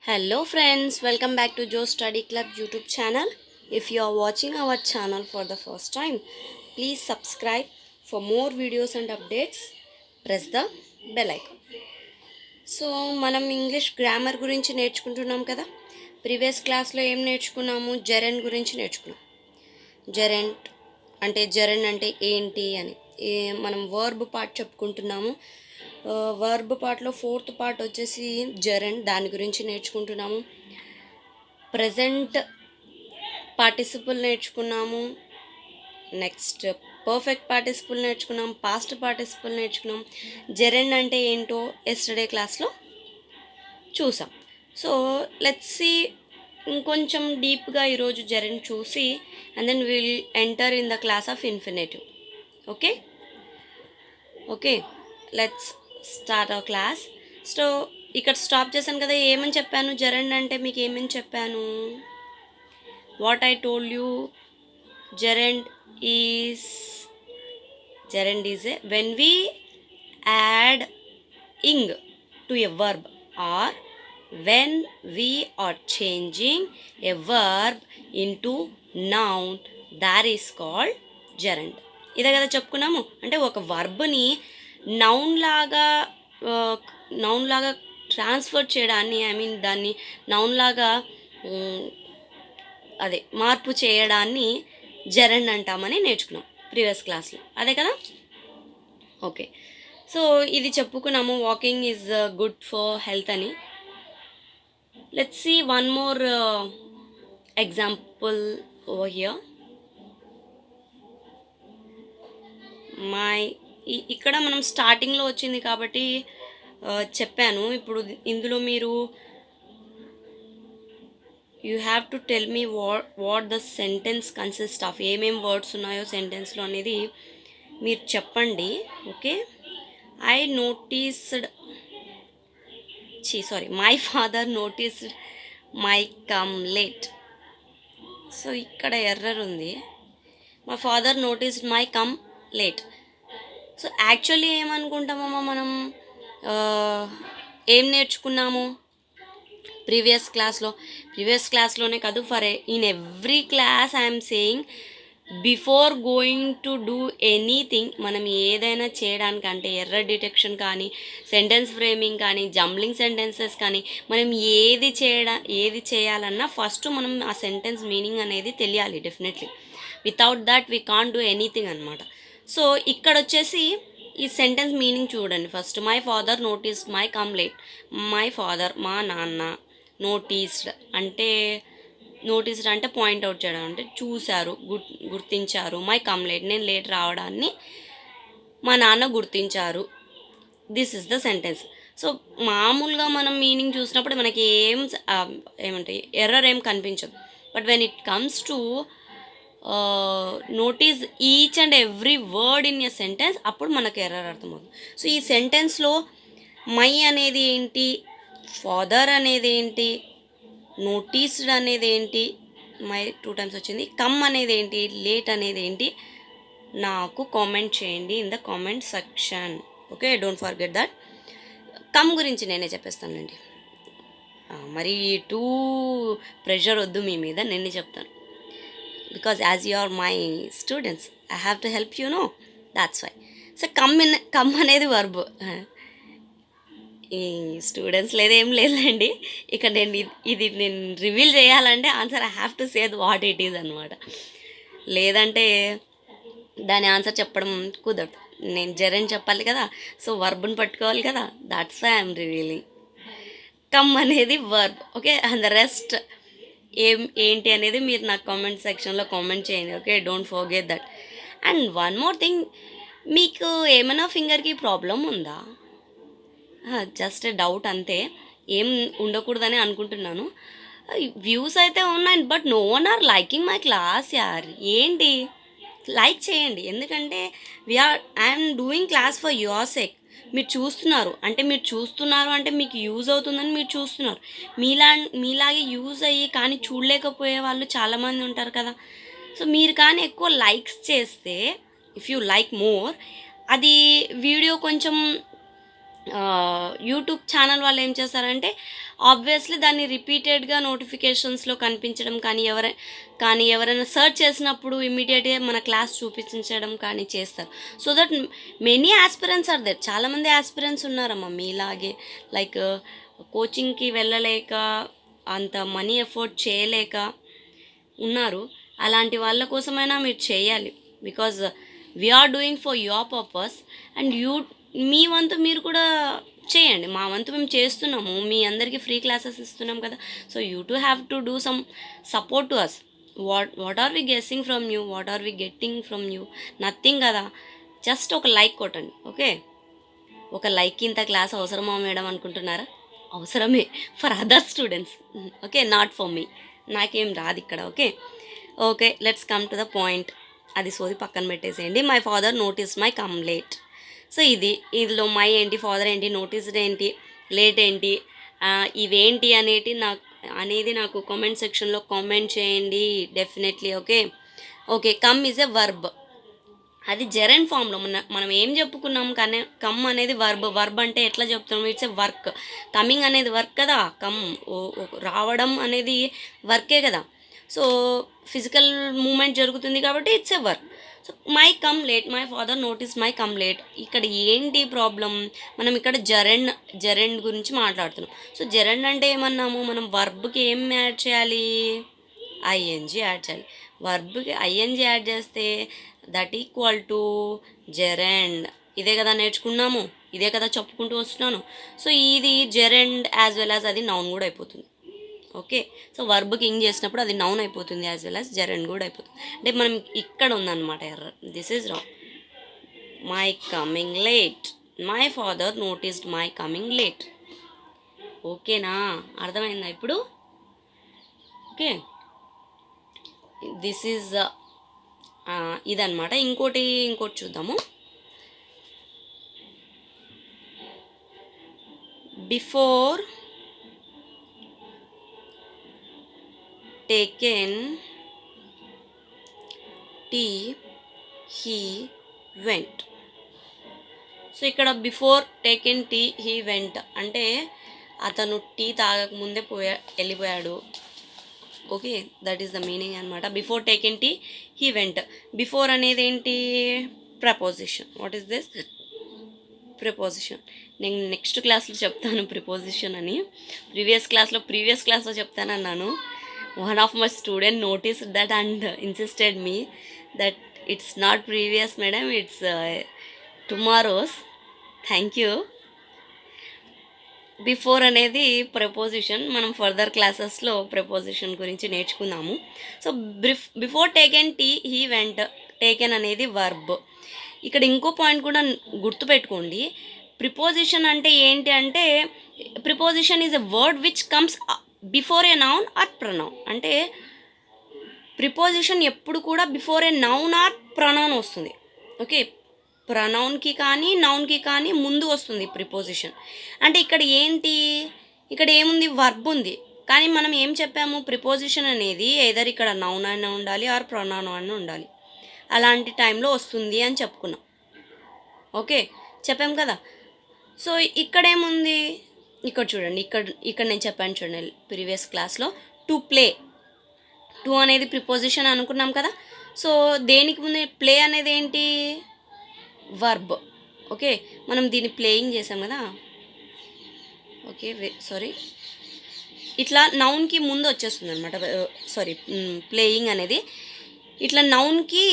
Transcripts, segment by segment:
Hello friends, welcome back to Joe Study Club YouTube channel. If you are watching our channel for the first time, please subscribe for more videos and updates. Press the bell icon. So మనం English grammar గురించి నేర్చుకుంటున్నాం కదా. Previous క్లాస్లో ఏం నేర్చుకున్నాము? జెరెండ్ గురించి నేర్చుకున్నాం. జెరెండ్ అంటే ఏంటి అని మనం వర్బ్ పార్ట్ చెప్పుకుంటున్నాము. వర్బ్ పార్ట్లో ఫోర్త్ పార్ట్ వచ్చేసి జెరెండ్, దాని గురించి నేర్చుకుంటున్నాము. ప్రజెంట్ పార్టిసిపుల్ నేర్చుకున్నాము. నెక్స్ట్ పర్ఫెక్ట్ పార్టిసిపుల్ నేర్చుకున్నాం, పాస్ట్ పార్టిసిపుల్ నేర్చుకున్నాం. జెరెండ్ అంటే ఏంటో ఎస్టర్డే క్లాస్లో చూసాం. సో లెట్స్ సీ ఇంకొంచెం డీప్గా ఈరోజు జెరెండ్ చూసి and then will enter in the class of infinitive. Okay let's start our class. So ఇక్కడ స్టాప్ చేశాను కదా. ఏమని చెప్పాను? జెరెండ్ అంటే మీకు ఏమని చెప్పాను? What I told you, gerund is a when we add ing to a verb or when we are changing a verb into noun, that is called gerund. ఇదే కదా చెప్పుకున్నాము. అంటే ఒక వర్బ్ని నౌన్ లాగా ట్రాన్స్ఫర్ చేయడాన్ని, దాన్ని నౌన్ లాగా మార్పు చేయడాన్ని జెరెండ్ అంటామని నేర్చుకున్నాం ప్రీవియస్ క్లాస్లో, అదే కదా. ఓకే, సో ఇది చెప్పుకున్నాము, walking is good for health అని. Let's see one more example over here. ఇక్కడ మనం స్టార్టింగ్లో వచ్చింది కాబట్టి చెప్పాను. ఇప్పుడు ఇందులో మీరు you have to tell me what the sentence consist of. ఏమేం వర్డ్స్ ఉన్నాయో సెంటెన్స్లో అనేది మీరు చెప్పండి. Okay, my father noticed my come late. So ఇక్కడ ఎర్రర్ ఉంది. My father noticed my come late. So actually ఏమనుకుంటామమ్మా మనం? ఏం నేర్చుకున్నాము ప్రీవియస్ క్లాస్లోనే కాదు, in every class I'm saying before going to do anything, మనం ఏదైనా చేయడానికంటే ఎర్రర్ డిటెక్షన్ కానీ, సెంటెన్స్ ఫ్రేమింగ్ కానీ, జంబ్లింగ్ సెంటెన్సెస్ కానీ, మనం ఏది చేయాలన్నా ఫస్ట్ మనం ఆ సెంటెన్స్ మీనింగ్ అనేది తెలియాలి definitely. Without that we can't do anything అనమాట. సో ఇక్కడ వచ్చేసి ఈ సెంటెన్స్ మీనింగ్ చూడండి. First my father noticed my come late. My father, మా నాన్న, నోటీస్డ్ అంటే పాయింట్అవుట్ చేయడం, అంటే చూశారు, గుర్తించారు. మై కమ్ లేట్, నేను లేట్ రావడాన్ని మా నాన్న గుర్తించారు. This is the sentence. So మామూలుగా మనం మీనింగ్ చూసినప్పుడు మనకి ఎర్రర్ ఏం కనిపించదు. But when it comes to notice each and every word in a sentence, అప్పుడు మనకు ఎర్రర్ అర్థమవుతుంది. సో ఈ సెంటెన్స్లో మై అనేది ఏంటి, ఫాదర్ అనేది ఏంటి, నోటీస్డ్ అనేది ఏంటి, మై 2 times వచ్చింది, కమ్ అనేది ఏంటి, లేట్ అనేది ఏంటి, నాకు కామెంట్ చేయండి in the comment section. Okay, don't forget that. Come గురించి నేనే చెప్పేస్తానండి, మరి టూ ప్రెషర్ వద్దు మీ మీద, నేనే చెప్తాను. Because as you are my students I have to help you know, that's why. So come అనేది వర్బ్. ఈ స్టూడెంట్స్ లేదేం లేదండి. ఇక నేను రివీల్ చేయాలంటే answer I have to say what it is అనమాట. లేదంటే దాని ఆన్సర్ చెప్పడం కుదరదు. నేను జెరెండ్ చెప్పాలి కదా, సో వర్బ్ని పట్టుకోవాలి కదా, that's why I'm revealing. Come అనేది verb. Okay, and the rest ఏంటి అనేది మీరు నాకు కామెంట్ సెక్షన్లో కామెంట్ చేయండి. Okay, don't forget that. And one more thing, మీకు ఏమైనా ఫింగర్కి ప్రాబ్లం ఉందా? జస్ట్ డౌట్ అంతే, ఏం ఉండకూడదని అనుకుంటున్నాను. వ్యూస్ అయితే ఉన్నాయి, but no one are liking my class యార్. ఏంటి, లైక్ చేయండి, ఎందుకంటే I'm doing class for your sake. మీరు చూస్తున్నారు అంటే మీకు యూజ్ అవుతుందని మీరు చూస్తున్నారు. మీలాగే యూజ్ అయ్యి కానీ చూడలేకపోయే వాళ్ళు చాలామంది ఉంటారు కదా. సో మీరు కానీ ఎక్కువ లైక్స్ చేస్తే, ఇఫ్ యూ లైక్ మోర్, అది వీడియో కొంచెం యూట్యూబ్ ఛానల్ వాళ్ళు ఏం చేస్తారంటే ఆబ్వియస్లీ దాన్ని రిపీటెడ్గా నోటిఫికేషన్స్లో కనిపించడం కానీ ఎవరైనా సెర్చ్ చేసినప్పుడు ఇమీడియట్గా మన క్లాస్ చూపించడం కానీ చేస్తారు. So that many aspirants are there, చాలామంది ఆస్పిరెంట్స్ ఉన్నారమ్మా మీలాగే. లైక్ కోచింగ్కి వెళ్ళలేక, అంత మనీ ఎఫోర్డ్ చేయలేక ఉన్నారు. అలాంటి వాళ్ళ కోసమైనా మీరు చేయాలి. Because we're doing for your purpose and మీ వంతు మీరు కూడా చేయండి. మా వంతు మేము చేస్తున్నాము, మీ అందరికీ ఫ్రీ క్లాసెస్ ఇస్తున్నాం కదా. So you to have to do some support to us. What are we guessing from you, what are we getting from you? Nothing కదా. జస్ట్ ఒక లైక్ కొట్టండి. ఓకే, ఒక లైక్ ఇంత క్లాస్ అవసరమా మేడం అనుకుంటున్నారా? అవసరమే for other students. Okay, not for me. నాకేం రాదు ఇక్కడ. Okay, let's come to the point. అది సోది పక్కన పెట్టేసేయండి. My father notice my come late. So ఇందులో మై ఏంటి, ఫాదర్ ఏంటి, నోటీస్డ్ ఏంటి, లేట్ ఏంటి, ఇవేంటి అనేది నాకు కామెంట్ సెక్షన్లో కామెంట్ చేయండి definitely. Okay, come is a verb. అది జెరెండ్ ఫామ్లో మనం ఏం చెప్పుకున్నాం, కానీ కమ్ అనేది వర్బ్ అంటే ఎట్లా చెప్తున్నాం? It's a work. కమింగ్ అనేది వర్క్ కదా, రావడం అనేది వర్కే కదా. సో ఫిజికల్ మూమెంట్ జరుగుతుంది కాబట్టి it's a work. So my come late, my father notice my come late. ఇక్కడ ఏంటి ప్రాబ్లం? మనం ఇక్కడ జెరెండ్ గురించి మాట్లాడుతున్నాం. సో జెరెండ్ అంటే ఏమన్నాము మనం? వర్బ్కి ఏం యాడ్ చేయాలి? ఐఎన్జి యాడ్ చేయాలి. వర్బ్కి ఐఎన్జి యాడ్ చేస్తే దట్ ఈక్వల్ టు జెరెండ్. ఇదే కదా నేర్చుకున్నాము, ఇదే కదా చెప్పుకుంటూ వస్తున్నాను. సో ఇది జెరెండ్ యాజ్ వెల్ యాజ్ అది నౌన్ కూడా అయిపోతుంది. ఓకే, సో వర్బ్కి ఇంగ్ చేసినప్పుడు అది నౌన్ అయిపోతుంది యాజ్ వెల్ యాజ్ జెరెండ్ కూడా అయిపోతుంది. అంటే మనం ఇక్కడ ఉందన్నమాట error. This is wrong. My coming late, my father noticed my coming late. ఓకేనా, అర్థమైందా ఇప్పుడు? ఓకే, దిస్ ఈజ్ ఇదన్నమాట. ఇంకోటి చూద్దాము. బిఫోర్ taken tea he went. So ఇక్కడ before taken tea he went అంటే అతను టీ తాగకముందే వెళ్ళిపోయాడు. Okay, that is the meaning అనమాట. Before taken tea he went. Before అనేది ఏంటి? Preposition. What is this? Preposition. నేను నెక్స్ట్ క్లాస్లో చెప్తాను ప్రిపోజిషన్ అని. ప్రీవియస్ క్లాస్లో చెప్తానన్నాను. One of my student noticed that and insisted me that it's not previous madam, it's tomorrow's. Thank you. Before అనేది preposition. మనం further క్లాసెస్లో ప్రపోజిషన్ గురించి నేర్చుకుందాము. So before taken tea he went. Taken అనేది verb. ఇక్కడ ఇంకో point కూడా గుర్తుపెట్టుకోండి. ప్రిపోజిషన్ అంటే ఏంటి అంటే, preposition is a word which comes before a noun or pronoun. అంటే ప్రిపోజిషన్ ఎప్పుడు కూడా before a noun or pronoun వస్తుంది. ఓకే, ప్రొనౌన్కి కానీ నౌన్కి కానీ ముందు వస్తుంది ప్రిపోజిషన్. అంటే ఇక్కడ ఏంటి? ఇక్కడ ఏముంది? వర్బ్ ఉంది. కానీ మనం ఏం చెప్పాము? ప్రిపోజిషన్ అనేది ఎదర్ ఇక్కడ నౌన్ అయినా ఉండాలి ఆర్ ప్రొనౌన్ అయినా ఉండాలి. అలాంటి టైంలో వస్తుంది అని చెప్పుకున్నాం. ఓకే, చెప్పాం కదా. సో ఇక్కడేముంది? ఇక్కడ చూడండి, ఇక్కడ నేను చెప్పాను చూడండి ప్రీవియస్ క్లాస్లో. టు ప్లే, టు అనేది ప్రిపోజిషన్ అనుకున్నాం కదా. సో దేనికి ముందు? ప్లే అనేది ఏంటి? వర్బ్. ఓకే, మనం దీన్ని ప్లేయింగ్ చేసాం కదా. ఓకే, సారీ, ఇట్లా నౌన్కి ముందు వచ్చేస్తుంది అనమాట. సారీ, ప్లేయింగ్ అనేది ఇట్లా నౌన్కి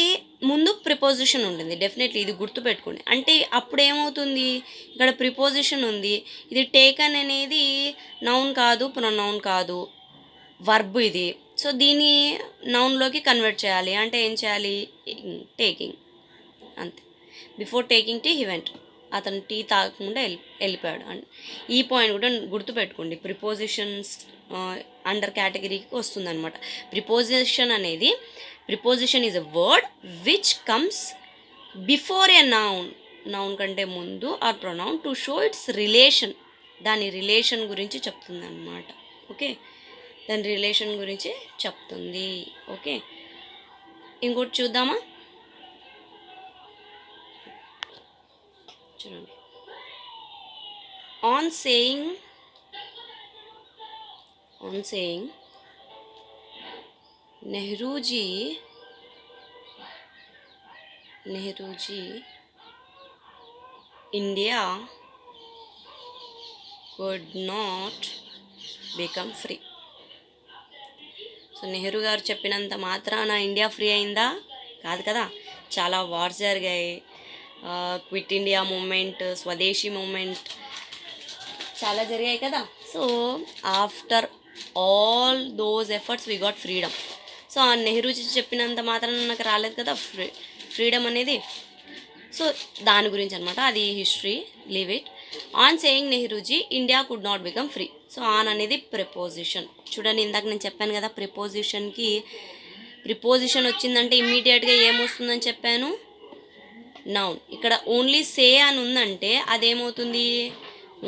ముందు ప్రిపోజిషన్ ఉంటుంది. డెఫినెట్లీ ఇది గుర్తుపెట్టుకోండి. అంటే అప్పుడు ఏమవుతుంది? ఇక్కడ ప్రిపోజిషన్ ఉంది. ఇది టేకన్ అనేది నౌన్ కాదు, ప్రొనౌన్ కాదు, వర్బ్ ఇది. సో దీన్ని నౌన్లోకి కన్వర్ట్ చేయాలి. అంటే ఏం చేయాలి? టేకింగ్. అంతే. Before taking tea he went. అతను టీ తాగకుండా వెళ్ళిపోయాడు. ఈ పాయింట్ కూడా గుర్తుపెట్టుకోండి. ప్రిపోజిషన్స్ అండర్ కేటగిరీకి వస్తుందన్నమాట. Preposition is a word which comes before a noun కంటే ముందు are pronoun to show it's relation. దాని రిలేషన్ గురించి చెప్తుంది అన్నమాట. ఓకే, దాని రిలేషన్ గురించి చెప్తుంది. ఓకే, ఇంకోటి చూద్దామా? చూడండి, on saying Nehruji India could not become free. So Nehru గారు చెప్పినంత మాత్రాన ఇండియా ఫ్రీ అయిందా? కాదు కదా. చాలా వార్స్ జరిగాయి. క్విట్ ఇండియా మూమెంట్, స్వదేశీ మూమెంట్ చాలా జరిగాయి కదా. So after all those efforts we got freedom. So ఆ నెహ్రూజీ చెప్పినంత మాత్రాన నాకు రాలేదు కదా ఫ్రీడమ్ అనేది. సో దాని గురించి అనమాట, అది history, leave it. On saying Nehruji India could not become free. So on అనేది ప్రిపోజిషన్. చూడండి, ఇందాక నేను చెప్పాను కదా, ప్రిపోజిషన్ వచ్చిందంటే ఇమ్మీడియట్గా ఏమొస్తుందని చెప్పాను, నౌన్. ఇక్కడ ఓన్లీ సే అని ఉందంటే అదేమవుతుంది,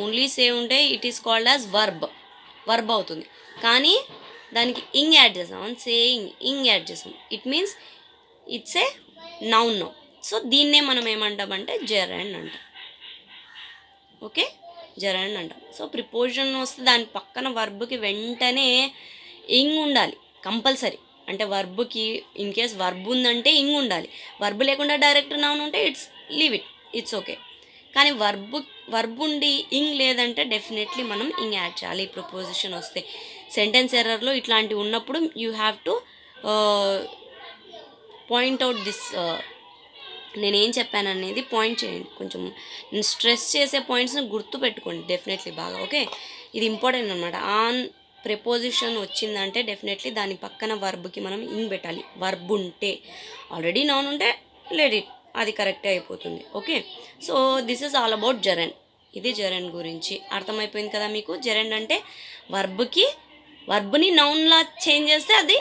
ఓన్లీ సే ఉంటే it is called as verb అవుతుంది. కానీ దానికి ఇంగ్ యాడ్ చేస్తాం, ఆన్ సేయింగ్ ఇంగ్ యాడ్ చేస్తాం, it means it's a noun now. So దీన్నే మనం ఏమంటామంటే జెరండ్ అంటాం. ఓకే, జెరండ్ అంటాం. సో ప్రిపోజిషన్ వస్తే దాని పక్కన వర్బ్కి వెంటనే ఇంగ్ ఉండాలి కంపల్సరీ. అంటే వర్బ్కి ఇన్ కేస్ వర్బ్ ఉందంటే ఇంగ్ ఉండాలి. వర్బ్ లేకుండా డైరెక్ట్ నౌన్ ఉంటే లీవ్ ఇట్, ఇట్స్ ఓకే. కానీ వర్బ్ ఉండి ఇంగ్ లేదంటే డెఫినెట్లీ మనం ఇంగ్ యాడ్ చేయాలి ప్రిపోజిషన్ వస్తే. సెంటెన్స్ ఎర్రర్లో ఇట్లాంటివి ఉన్నప్పుడు you have to point out this. నేనేం చెప్పాను అనేది పాయింట్ చేయండి. కొంచెం నేను స్ట్రెస్ చేసే పాయింట్స్ని గుర్తు పెట్టుకోండి డెఫినెట్లీ బాగా. ఓకే, ఇది ఇంపార్టెంట్ అనమాట. ఆన్ ప్రిపోజిషన్ వచ్చిందంటే డెఫినెట్లీ దాని పక్కన వర్బ్కి మనం ఇంగ్ పెట్టాలి. వర్బ్ ఉంటే, ఆల్రెడీ నౌన్ ఉంటే లెట్ ఇట్, అది కరెక్టే అయిపోతుంది. Okay, so this is all about gerund. ఇది జెరండ్ గురించి అర్థమైపోయింది కదా మీకు. జెరండ్ అంటే వర్బ్ని నౌన్లా చేంజ్ చేస్తే అది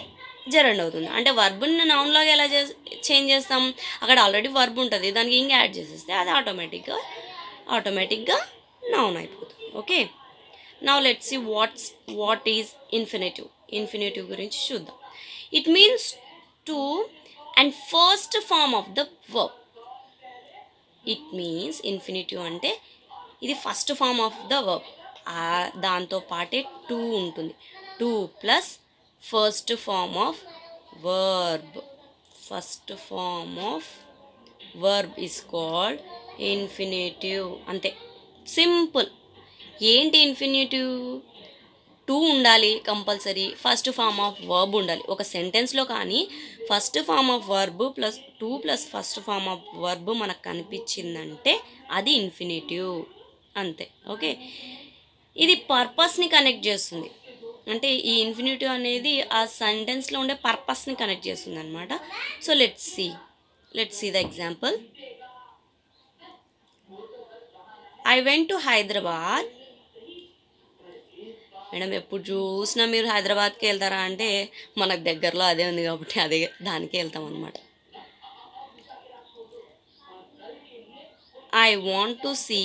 జెరండ్ అవుతుంది. అంటే వర్బ్ని నౌన్లాగా ఎలా చేంజ్ చేస్తాం, అక్కడ ఆల్రెడీ వర్బ్ ఉంటుంది, దానికి ఇంగ్ యాడ్ చేసేస్తే అది ఆటోమేటిక్గా నౌన్ అయిపోతుంది. Okay, now let's see what is infinitive గురించి చూద్దాం. It means to and first form of the verb. It means infinitive అంటే ఇది first form of the verb. దాంతో పాటే టు ఉంటుంది. To plus first form of verb is called infinitive. అంతే, simple. ఏంటి infinitive? To ఉండాలి compulsory, first form of verb ఉండాలి. ఒక సెంటెన్స్లో కానీ first form of verb plus to plus first form of verb మనకు కనిపించిందంటే అది ఇన్ఫినిటివ్, అంతే. ఓకే, ఇది పర్పస్ని కనెక్ట్ చేస్తుంది. అంటే ఈ ఇన్ఫినిటివ్ అనేది ఆ సెంటెన్స్లో ఉండే పర్పస్ని కనెక్ట్ చేస్తుంది అనమాట. So let's see the example. I went to Hyderabad. Madam, ఎప్పుడు చూసినా మీరు హైదరాబాద్కి వెళ్తారా అంటే మనకు దగ్గరలో అదే ఉంది కాబట్టి దానికే వెళ్తాం అనమాట. I want to see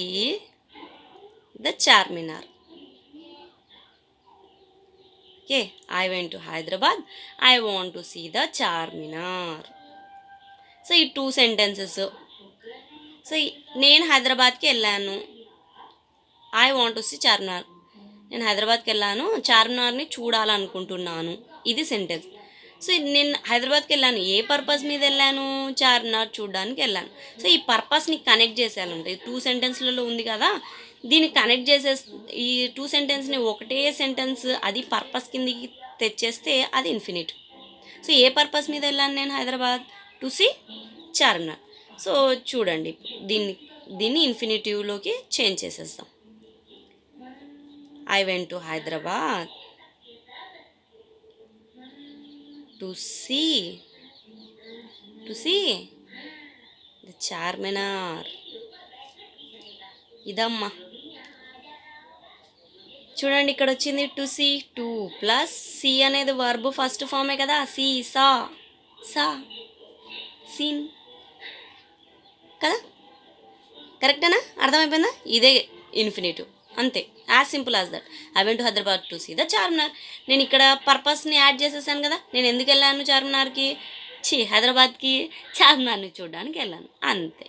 the Charminar. Okay, I went to Hyderabad, I want to see the Charminar. So ఈ 2 సెంటెన్సెస్. సో నేను హైదరాబాద్కి వెళ్ళాను, I want to see Charminar. నేను హైదరాబాద్కి వెళ్ళాను, చార్మినార్ని చూడాలనుకుంటున్నాను, ఇది సెంటెన్స్. సో నేను హైదరాబాద్కి వెళ్ళాను, ఏ పర్పస్ మీద వెళ్ళాను, చార్మినార్ చూడడానికి వెళ్ళాను. సో ఈ పర్పస్ని కనెక్ట్ చేసేయాలంటే 2 సెంటెన్స్లలో ఉంది కదా, దీన్ని కనెక్ట్ ఈ 2 సెంటెన్స్ని ఒకటే సెంటెన్స్ అది పర్పస్ కిందికి తెచ్చేస్తే అది ఇన్ఫినిటివ్. సో ఏ పర్పస్ మీద వెళ్ళాను నేను Hyderabad? To see Charminar. So చూడండి, దీన్ని ఇన్ఫినిటివ్లోకి చేంజ్ చేసేస్తాం. I went to Hyderabad to see the Charminar. ఇదమ్మా, చూడండి ఇక్కడ వచ్చింది to see, to plus see అనేది వర్బ్ ఫస్ట్ ఫామే కదా, సీ సా సీన్ కదా, కరెక్టేనా? అర్థమైపోయిందా? ఇదే ఇన్ఫినిటివ్, అంతే, as simple as that. I went to Hyderabad to see the Charminar. నేను ఇక్కడ పర్పస్ని యాడ్ చేసేసాను కదా, నేను ఎందుకు వెళ్ళాను చార్మినార్కి? హైదరాబాద్కి చార్మినార్ని చూడడానికి వెళ్ళాను, అంతే,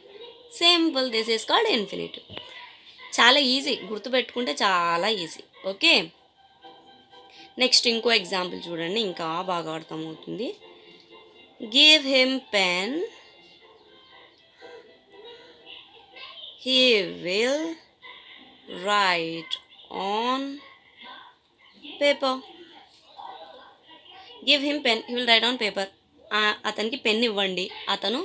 simple. This is called infinitive. చాలా ఈజీ, గుర్తుపెట్టుకుంటే చాలా ఈజీ. ఓకే, నెక్స్ట్ ఇంకో ఎగ్జాంపుల్ చూడండి, ఇంకా బాగా అర్థమవుతుంది. Give him pen, he will write on paper. Give him pen, he will write on paper. అతనికి పెన్ ఇవ్వండి, అతను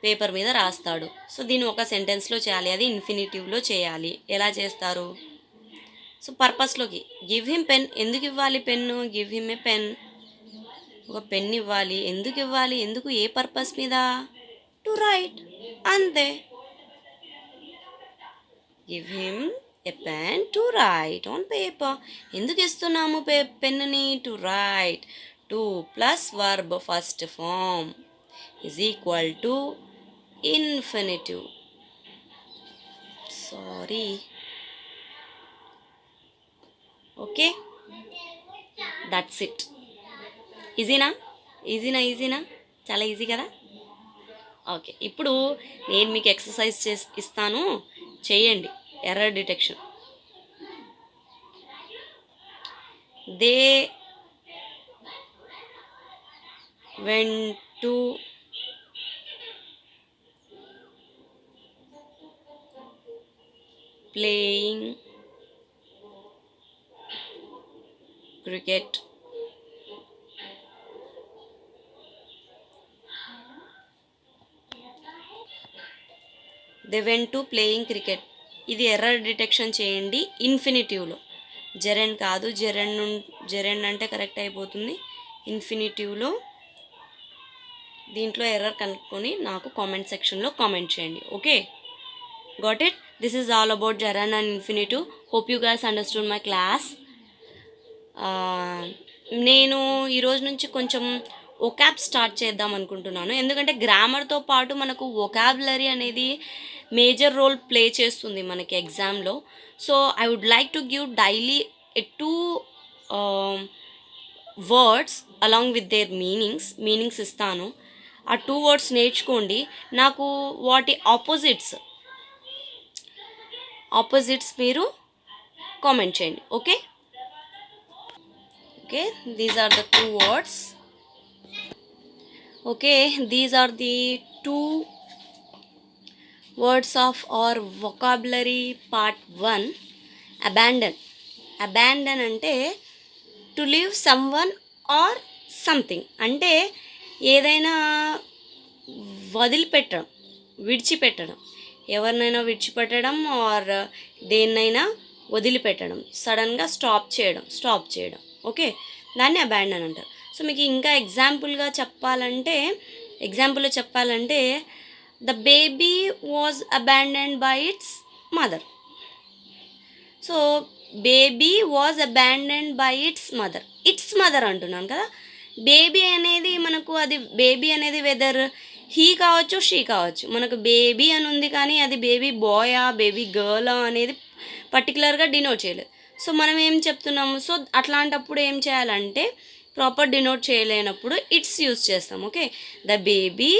పేపర్ మీద రాస్తాడు. సో దీన్ని ఒక సెంటెన్స్లో చేయాలి, అది ఇన్ఫినిటివ్లో చేయాలి. ఎలా చేస్తారు? సో పర్పస్లోకి గివ్ హిమ్ పెన్, ఎందుకు ఇవ్వాలి pen? Give him a pen, ఒక పెన్ ఇవ్వాలి. ఎందుకు ఇవ్వాలి? ఎందుకు? ఏ పర్పస్ మీద? టు రైట్, అంతే. Give him a pen to write on paper. ఎందుకు ఇస్తున్నాము పెన్నుని? To write. 2 plus verb first form is equal to infinitive. Sorry. Okay, that's it. ఈజీనా? ఈజీనా? చాలా ఈజీ కదా. ఓకే, ఇప్పుడు నేను మీకు ఎక్సర్సైజ్ ఇస్తాను, చేయండి. Error detection. They went to playing cricket. They went to playing cricket. ఇది ఎర్రర్ డిటెక్షన్ చేయండి ఇన్ఫినిటివ్లో. జెరెండ్ కాదు, జెరెండ్ అంటే కరెక్ట్ అయిపోతుంది. ఇన్ఫినిటివ్లో దీంట్లో ఎర్రర్ కనుక్కొని నాకు కామెంట్ సెక్షన్లో కామెంట్ చేయండి. Okay, got it. This is all about జెరెండ్ and infinitive. Hope you guys understood my class. నేను ఈరోజు నుంచి కొంచెం వొకాబ్ స్టార్ట్ చేద్దాం అనుకుంటున్నాను, ఎందుకంటే గ్రామర్తో పాటు మనకు వొకాబులరీ అనేది మేజర్ రోల్ ప్లే చేస్తుంది మనకి ఎగ్జామ్లో. So I would like to give daily 2 words along with their meanings ఇస్తాను. ఆ 2 వర్డ్స్ నేర్చుకోండి. నాకు వాటి ఆపోజిట్స్ మీరు కామెంట్ చేయండి. Okay, these are the 2 words. Okay, these are the 2 words of our vocabulary part 1. Abandon అంటే to leave someone or something, అంటే ఏదైనా వదిలిపెట్టడం, విడిచిపెట్టడం, ఎవరినైనా విడిచిపెట్టడం ఆర్ దేన్నైనా వదిలిపెట్టడం, సడన్గా స్టాప్ చేయడం. ఓకే, దాన్ని అబాండన్ అంటారు. సో మీకు ఇంకా ఎగ్జాంపుల్లో చెప్పాలంటే the baby was abandoned by it's mother. So baby was abandoned by it's mother అంటున్నాను కదా. బేబీ అనేది మనకు, అది బేబీ అనేది వెదర్ హీ కావచ్చు, షీ కావచ్చు. మనకు బేబీ అని ఉంది, కానీ అది బేబీ బాయా, బేబీ గర్లా అనేది పర్టికులర్గా డినోట్ చేయలేదు. సో మనం ఏం చెప్తున్నాము? సో అట్లాంటప్పుడు ఏం చేయాలంటే, ప్రాపర్ డినోట్ చేయలేనప్పుడు ఇట్స్ యూజ్ చేస్తాం. Okay, the baby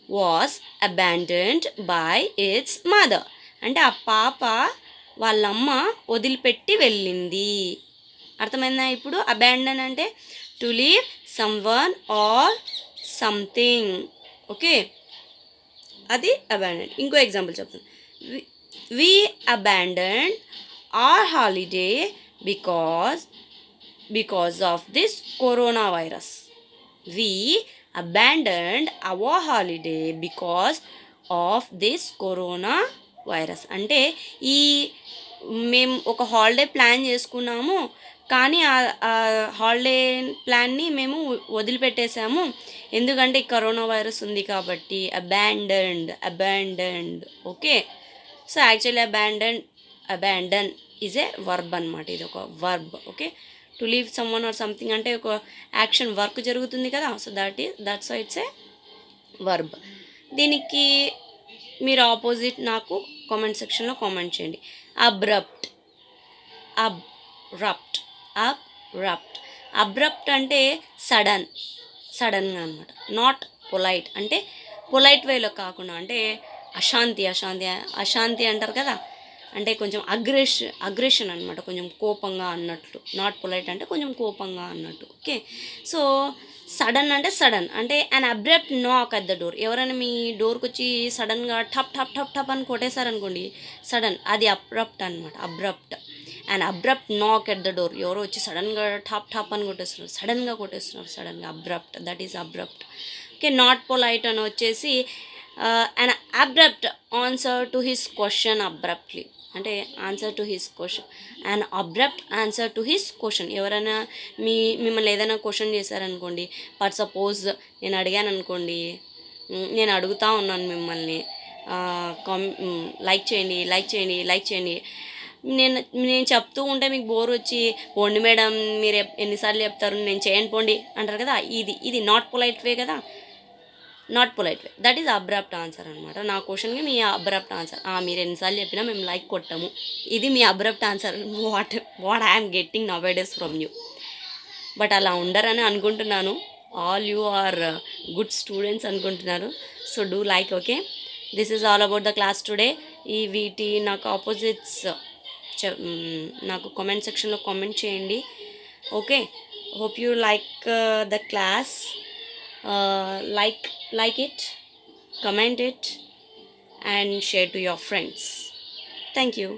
was abandoned by it's mother అంటే ఆ పాప వాళ్ళమ్మ వదిలిపెట్టి వెళ్ళింది. అర్థమైందా? ఇప్పుడు అబాండన్ అంటే to leave someone or something. Okay, అది అబాండన్. ఇంకో ఎగ్జాంపుల్ చెప్తాను. వి abandoned our holiday because of this coronavirus. We abandoned our holiday because of this coronavirus. అంటే మేము ఒక హాలిడే ప్లాన్ చేసుకున్నాము, కానీ ఆ హాలిడే ప్లాన్ని మేము వదిలిపెట్టేసాము, ఎందుకంటే ఈ కరోనా వైరస్ ఉంది కాబట్టి. Abandoned. Okay, so actually abandon is a verb అనమాట. ఇది ఒక verb. Okay, to leave someone or something అంటే ఒక యాక్షన్, వర్క్ జరుగుతుంది కదా. So that's why it's a verb. దీనికి మీరు ఆపోజిట్ నాకు కామెంట్ సెక్షన్లో కామెంట్ చేయండి. అబ్రప్ట్ అంటే సడన్గా అనమాట. నాట్ పొలైట్ అంటే పొలైట్ వేలో కాకుండా, అంటే అశాంతి అంటారు కదా, అంటే కొంచెం అగ్రెషన్ అనమాట, కొంచెం కోపంగా అన్నట్లు. నాట్ పొలైట్ అంటే కొంచెం కోపంగా అన్నట్టు. ఓకే. సో సడన్ అంటే సడన్ అంటే అన్ అబ్రప్ట్ నాక్ అట్ ద డోర్. ఎవరైనా మీ డోర్కి వచ్చి సడన్గా టప్ టప్ టప్ టప్ అని కొట్టేశారనుకోండి, సడన్, అది అబ్రప్ట్ అనమాట. Abrupt and abrupt knock at the door. ఎవరో వచ్చి సడన్గా టాప్ టాప్ అని కొట్టేస్తున్నారు, సడన్గా abrupt, that is abrupt. Okay. Not polite అని వచ్చేసి an abrupt answer to his question abruptly, అంటే answer to his question, and abrupt answer to his question. ఎవరైనా మిమ్మల్ని ఏదైనా క్వశ్చన్ చేశారనుకోండి, ఫర్ సపోజ్ నేను అడిగాను అనుకోండి, నేను అడుగుతూ ఉన్నాను మిమ్మల్ని, లైక్ చేయండి. నేను చెప్తూ ఉంటే మీకు బోర్ వచ్చి, పోండి మేడం మీరు ఎన్నిసార్లు చెప్తారు, నేను చేయను పోండి అంటారు కదా, ఇది నాట్ పొలైట్ వే కదా, not polite way. That is abrupt answer అనమాట. నా క్వశ్చన్కి మీ అబ్రప్ట్ ఆన్సర్, మీరు ఎన్నిసార్లు చెప్పినా మేము లైక్ కొట్టాము, ఇది మీ abrupt answer. What I'm getting now days from you. But అలా ఉండరని అనుకుంటున్నాను. All you are good students అనుకుంటున్నారు. So do like. Okay. This is all about the class today. ఈ వీటి నాకు ఆపోజిట్స్ నాకు కామెంట్ సెక్షన్లో కామెంట్ చేయండి. Okay. Hope you like the class. like it, comment it, and share to your friends. Thank you.